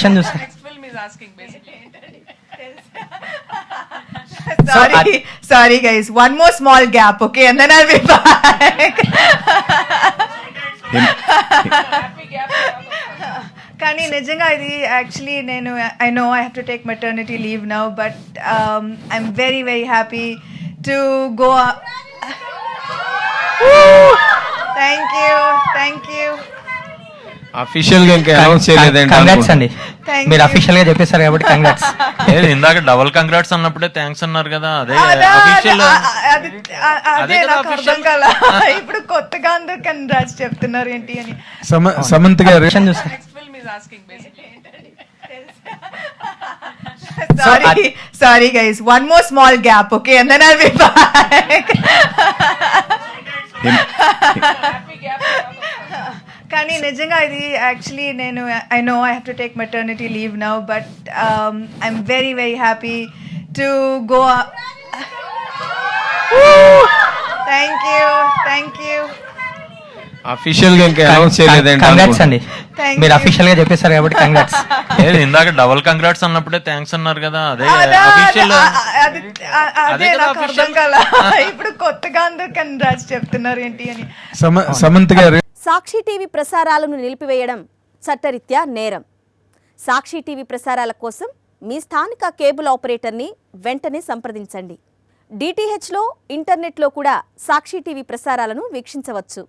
Next film is asking basically. Sorry guys, one more small gap, okay, and then I'll be back. Happy gap. కానీ నిజంగా ఇది actually నేను I know I have to take maternity leave now but I'm very very happy to go. Thank you official గా ఇంకా announce చేయలేదండి. Congrats అండి, Thank మీరు you. Official గా చెప్పేశారు కాబట్టి కంగ్రాట్స్. ఇందాక డబుల్ కంగ్రాట్స్ అన్నప్పుడే థ్యాంక్స్ అన్నారు కదా, అదే అఫీషియల్. అదే నాకు అర్థం కాల, ఇప్పుడు కొత్తగా అందరు కంగ్రాట్స్ చెప్తున్నారు ఏంటి అని. సమంత్ గారు Next film is asking basically. Sorry guys, one more small gap, okay, and then I'll be back. Happy gap. కానీ నిజంగా ఇది యాక్చువల్లీ నేను I know I have to take maternity leave now but I'm very very happy to go. Thank you official గా ఇంకా announce చేయలేదండి. Congrats అండి, Thank మీరు you. Official గా చెప్పేశారు కాబట్టి కంగ్రాట్స్. ఇందాక డబుల్ కంగ్రాట్స్ అన్నప్పుడే థ్యాంక్స్ అన్నారు కదా, అదే అఫీషియల్. అదే నాకు అర్థం కాల, ఇప్పుడు కొత్తగా అందరు కంగ్రాట్స్ చెప్తున్నారు ఏంటి అని. సమంత్ గారు సాక్షి టీవీ ప్రసారాలను నిలిపివేయడం చట్టరీత్యా నేరం. సాక్షి టీవీ ప్రసారాల కోసం మీ స్థానిక కేబుల్ ఆపరేటర్ని వెంటనే సంప్రదించండి. డిటిహెచ్లో, ఇంటర్నెట్లో కూడా సాక్షి టీవీ ప్రసారాలను వీక్షించవచ్చు.